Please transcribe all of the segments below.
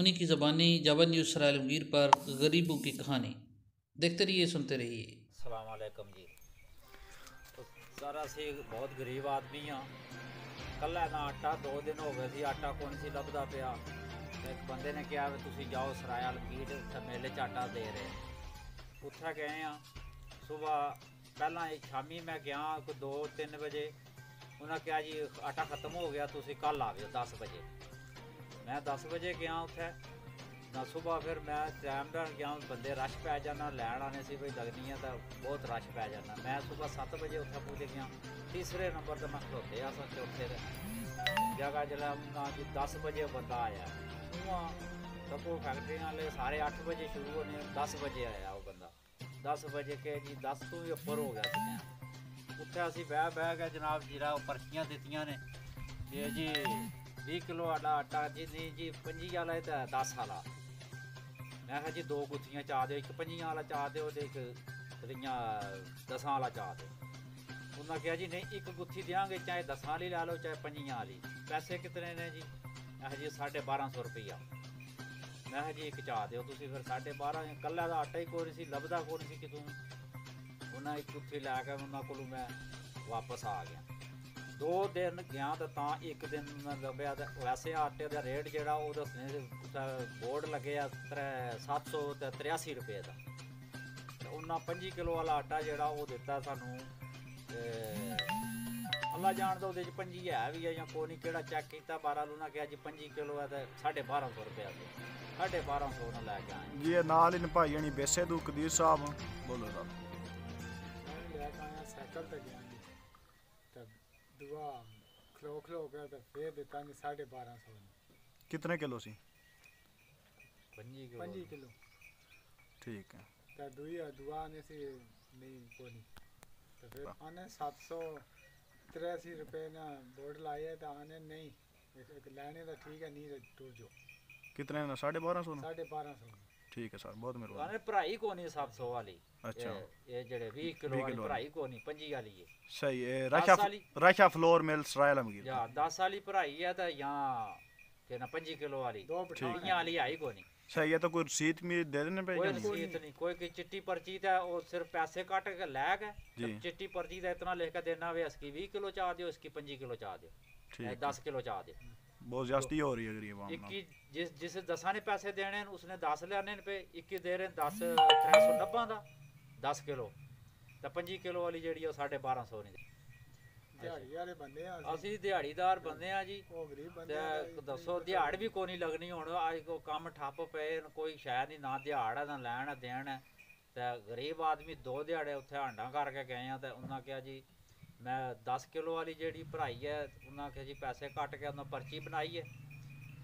उन्हीं की ज़बानी जावा न्यूज़ सराय आलमगीर पर गरीबों की कहानी। देखते रहिए, सुनते रहिए। अस्सलाम वालेकुम जी। तो सर असी बहुत गरीब आदमी हाँ। कल ना आटा 2 दिन हो गए सी, आटा कौन सी लभदा पिया। एक बंदे ने कहा भी तुसी जाओ सराय आलमगीर, उत्थे मेले च आटा दे रहे। उत्थे गए हाँ सुबह, पहला शामी मैं गया कोई 2-3 बजे। उन्हें कहा जी आटा खत्म हो गया, तुसी कल आवियो 10 बजे। मैं 10 बजे गया उत्थे ना सुबह, फिर मैं टाइम नाल गया, बंदे रश पै जाना, लैन आने से भाई लगनी है तो बहुत रश पै जाना। मैं सुबह 7 बजे उत्थे पुज गया, तीसरे नंबर पर मैं खड़ोते अस चौथे जगह जिसलै ना जी 10 बजे बंदा आया। उआं सबको फैक्ट्री वाले सारे 8 बजे शुरू होने, 10 बजे आया वो बंदा। 10 बजे के जी 10 तो भी उपर हो गया टाइम। उत्थे असी बह के जनाब जीरा पर्चियां दित्तियां ने जी 20 किलो आटा जी, नहीं जी 25 वाला है तो 10 वाला। मैं कहा जी 2 गुत्थियां चा दो, एक 25 वाला चा दो, एक 10 वाला चा दो। उन्होंने कहा जी नहीं, एक गुत्थी देंगे, चाहे 10 वाली ला लो चाहे 25 वाली। पैसे कितने ने जी? मैं कहा जी 1250 रुपया। मैं कहा जी एक चा दो तुम, फिर 12.5। कल्ला का आटा ही कोई सी लभदा, कौन सी कितों। उन्हें एक गुत्थी लैके उन्होंने को मैं वापस आ गया। 2 दिन गया तो एक दिन लभ्या। वैसे आटे का रेट जोड़ा वो दसने बोर्ड लगे 783 रुपये का। उन्हें 25 किलो वाला आटा जोड़ा वो दिता सानू, अल्लाह जान दो 25 है भी है या कोई नहीं, केड़ा चेक किया 12 उन्हें कहा जी 25 किलो है तो 1250 रुपया से 1250 उन्हें लैके आए जी। नाल इन भाई हनी बेसे दू कदीर साहब बोलो साहब। लैके आया साइकिल ते गया जी, तो दुआ खलो गया तो फिर दिता जी 1250 कितने किलो सी? 25 किलो। ठीक है। तो दुआ आने से नहीं कोई नहीं, तो फिर आने 783 रुपये ना बोर्ड लाए तो आने नहीं लेने तो ठीक है, नहीं तो टूर जो। कितने ना 1250 ना? 1250। ठीक है सर, बहुत मेहरबानी। भराई को नहीं 700 वाली। अच्छा, ये जेड़े 20 किलो वाली भराई को नहीं, 25 वाली है सही है। रशा फ्लोर मिल सराय आलमगीर या 10 वाली भराई है तो यहाँ के ना 25 किलो वाली 20 वाली आई को नहीं। सही है। तो कोई रसीद भी दे देने पे? कोई रसीद नहीं, कोई चिट्टी पर्ची था, वो सिर्फ पैसे काट के लै गए। चिट्टी पर्ची का इतना लिख के देना वे, इसकी 20 किलो चाह दो, इसकी 25 किलो चाह दो, 10 किलो चाह दो। बहुत ज्यादती हो रही है गरीब आवाम। 21 जिस 10 ने पैसे देने उसने 10 लेने पे, 21 दे रहे 10 390 का 10 किलो। तो 25 किलो वाली जी 1250 ने। दिहाड़ी वाले बंदे असी दिहाड़ीदार बंदे आ जी। दसो दिहाड़ भी कोई नहीं लगनी हुण, अज को कम ठप पे, कोई शह नहीं, ना दिहाड़ है ना लैन है देन है। तो गरीब आदमी 2 दिहाड़े उत्थे हांडा करके गए हैं। तो उन्हें कहा जी मैं 10 किलो वाली जी भराई है, उन्हें कहा जी पैसे कट के उन्हें पर्ची बनाई है,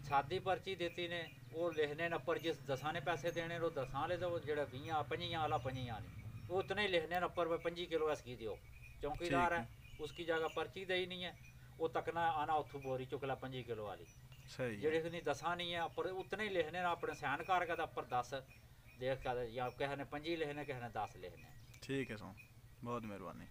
सादी पर्ची देती ने, वो लिखने न उपर जिस 10 ने पैसे देने वो 10 वाले, तो जो 20 25 वाला 25 वाली वो उतने ही लिखने न उपर 25 किलो इसकी दो। चौकीदार है उसकी जगह पर्ची दे ही नहीं है, वो तकना आना उथू बोरी चुकला 25 किलो वाली जी 10 नहीं है, उपर उतने ही लिखने अपने सैन करके तो उपर 10 देख कर, या किसी ने 25 लिखने, किसी ने 10 लिखने। ठीक है सो, बहुत मेहरबानी।